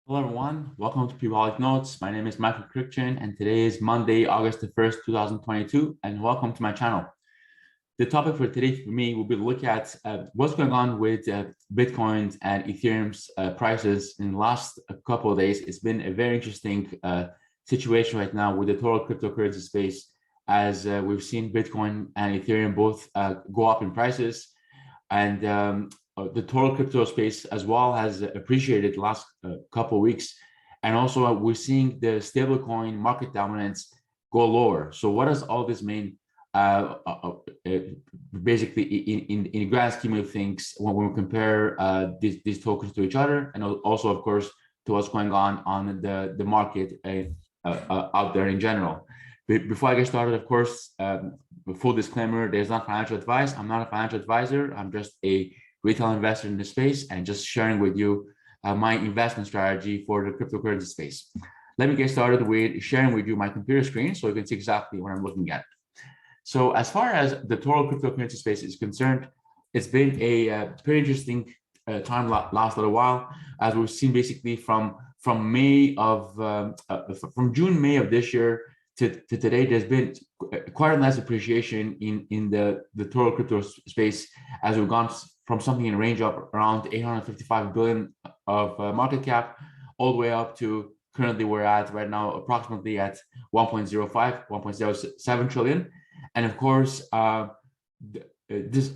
Hello everyone, welcome to Public Notes. My name is Michael Crichton and today is Monday, August the 1st, 2022, and welcome to my channel. The topic for today for me will be to look at what's going on with Bitcoin and Ethereum's prices in the last couple of days. It's been a very interesting situation right now with the total cryptocurrency space as we've seen Bitcoin and Ethereum both go up in prices, and the total crypto space as well has appreciated the last couple of weeks. And also we're seeing the stablecoin market dominance go lower. So what does all this mean? Basically, in the grand scheme of things, when we compare these tokens to each other, and also, of course, to what's going on the market out there in general. Before I get started, of course, full disclaimer: there's not financial advice. I'm not a financial advisor. I'm just a retail investor in the space and just sharing with you my investment strategy for the cryptocurrency space. Let me get started with sharing with you my computer screen so you can see exactly what I'm looking at. So as far as the total cryptocurrency space is concerned, it's been a pretty interesting time last little while, as we've seen basically from June, May of this year to today. There's been quite a nice appreciation in the total crypto space, as we've gone from something in the range of around 855 billion of market cap, all the way up to currently we're at right now approximately at 1.05, 1.07 trillion. And of course, this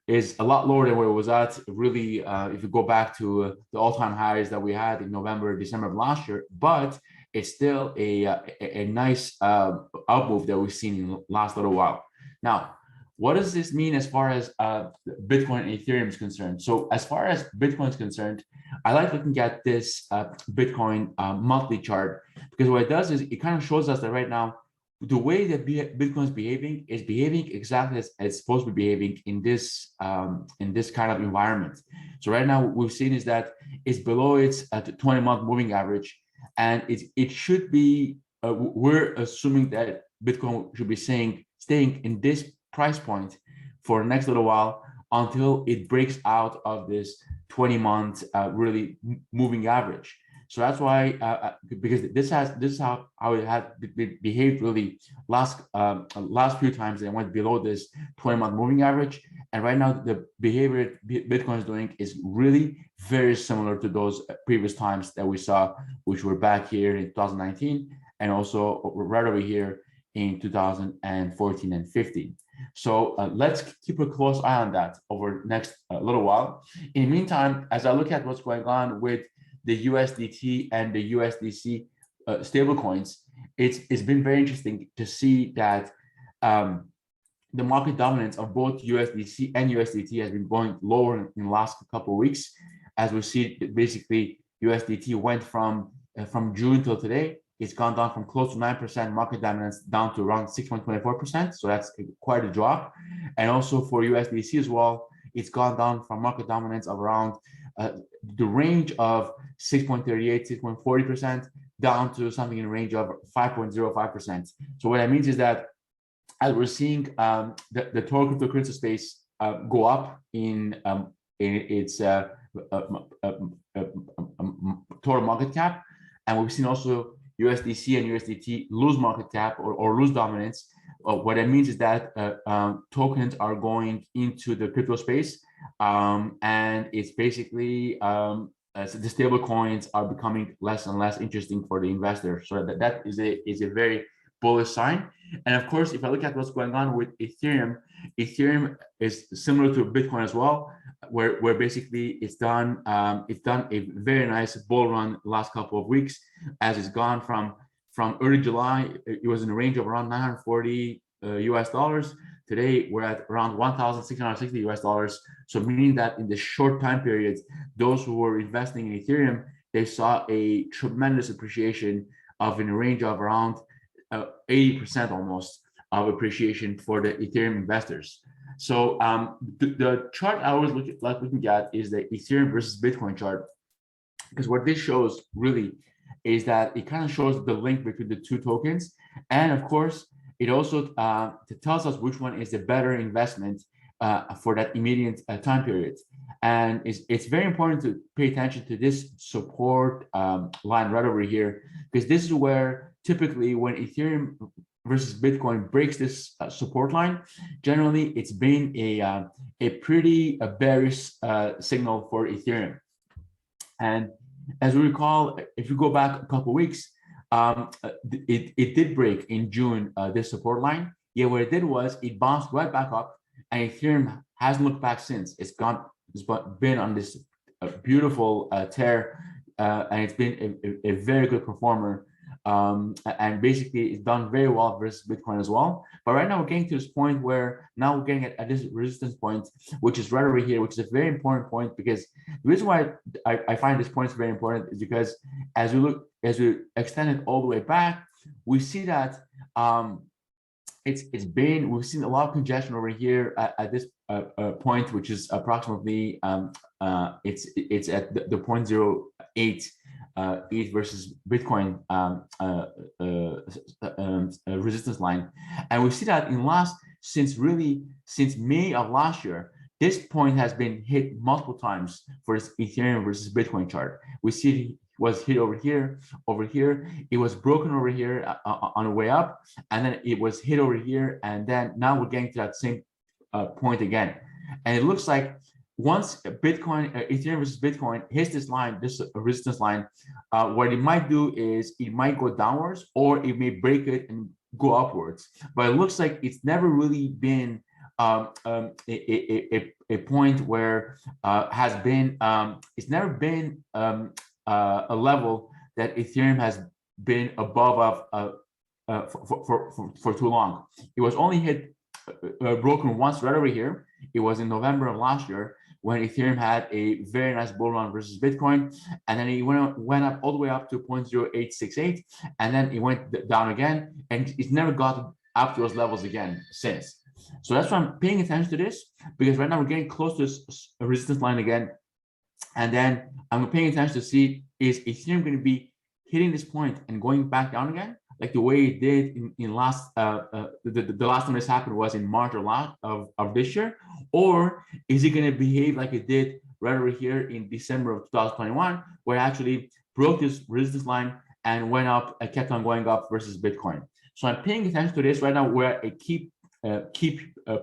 is a lot lower than where it was at. Really, if you go back to the all-time highs that we had in November, December of last year, but it's still a nice up that we've seen in the last little while. Now, what does this mean as far as Bitcoin and Ethereum is concerned? So as far as Bitcoin is concerned, I like looking at this Bitcoin monthly chart, because what it does is it kind of shows us that right now, the way that Bitcoin is behaving exactly as it's supposed to be behaving in this kind of environment. So right now, what we've seen is that it's below its 20-month moving average, and it should be. We're assuming that Bitcoin should be staying in this price point for the next little while until it breaks out of this 20-month really moving average. So that's why, because this is how it had behaved really last few times. It went below this 20-month moving average, and right now the behavior Bitcoin is doing is really very similar to those previous times that we saw, which were back here in 2019, and also right over here in 2014 and 15. So let's keep a close eye on that over the next little while. In the meantime, as I look at what's going on with the USDT and the USDC stablecoins, it's been very interesting to see that the market dominance of both USDC and USDT has been going lower in the last couple of weeks. As we see, basically USDT went from June till today. It's gone down from close to 9% market dominance down to around 6.24%. So that's quite a drop. And also for USDC as well, it's gone down from market dominance of around the range of 6.38, 6.40% down to something in the range of 5.05%. So what that means is that as we're seeing the total cryptocurrency space go up in its total market cap, and we've seen also USDC and USDT lose market cap or lose dominance. What that means is that tokens are going into the crypto space, and it's basically the stable coins are becoming less and less interesting for the investor. So that is a very bullish sign. And of course, if I look at what's going on with Ethereum is similar to Bitcoin as well, where basically it's done a very nice bull run last couple of weeks, as it's gone from early July. It was in the range of around 940 US dollars. Today we're at around 1,660 US dollars. So meaning that in the short time periods, those who were investing in Ethereum, they saw a tremendous appreciation of in the range of around 80% almost of appreciation for the Ethereum investors. So the chart I always like looking at is the Ethereum versus Bitcoin chart, because what this shows really is that it kind of shows the link between the two tokens, and of course it also tells us which one is the better investment for that immediate time period. And it's very important to pay attention to this support line right over here, because this is where typically when Ethereum versus Bitcoin breaks this support line, generally it's been a pretty bearish signal for Ethereum. And as we recall, if you go back a couple of weeks, it did break in June this support line. Yeah, what it did was it bounced right back up, and Ethereum hasn't looked back since. It's been on this beautiful tear, and it's been a very good performer. And basically, it's done very well versus Bitcoin as well. But right now, we're getting to this point where now we're getting at this resistance point, which is right over here, which is a very important point, because the reason why I find this point very important is because as we extend it all the way back, we see that we've seen a lot of congestion over here at this point, which is approximately it's at the 0.08 ETH versus Bitcoin resistance line. And we see that since May of last year, this point has been hit multiple times for this Ethereum versus Bitcoin chart. We see it was hit over here, it was broken over here on the way up, and then it was hit over here, and then now we're getting to that same point again. And it looks like once Ethereum versus Bitcoin hits this line, this resistance line, what it might do is it might go downwards, or it may break it and go upwards. But it looks like it's never really been a point where it's never been a level that Ethereum has been above for too long. It was only broken once right over here. It was in November of last year when Ethereum had a very nice bull run versus Bitcoin, and then it went up all the way up to 0.0868, and then it went down again, and it's never got up to those levels again since. So that's why I'm paying attention to this, because right now we're getting close to this resistance line again, and then I'm paying attention to see, is Ethereum going to be hitting this point and going back down again, like the way it did in last the last time this happened was in March of this year, or is it going to behave like it did right over here in December of 2021, where it actually broke this resistance line and went up and kept on going up versus Bitcoin? So I'm paying attention to this right now. We're at a keep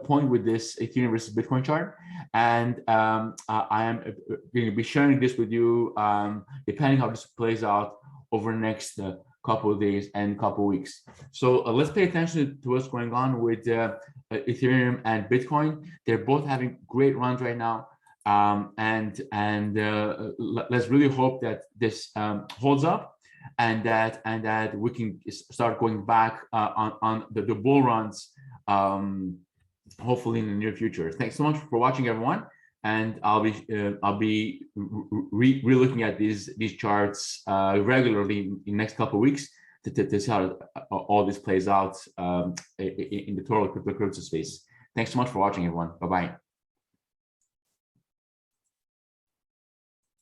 point with this Ethereum versus Bitcoin chart, and I am going to be sharing this with you depending how this plays out over the next couple of days and couple of weeks. So let's pay attention to what's going on with Ethereum and Bitcoin. They're both having great runs right now, and let's really hope that this holds up, and that we can start going back on the bull runs, hopefully in the near future. Thanks so much for watching, everyone, and I'll be re-looking at these charts regularly in the next couple of weeks to see how all this plays out in the total cryptocurrency space. Thanks so much for watching, everyone. Bye bye.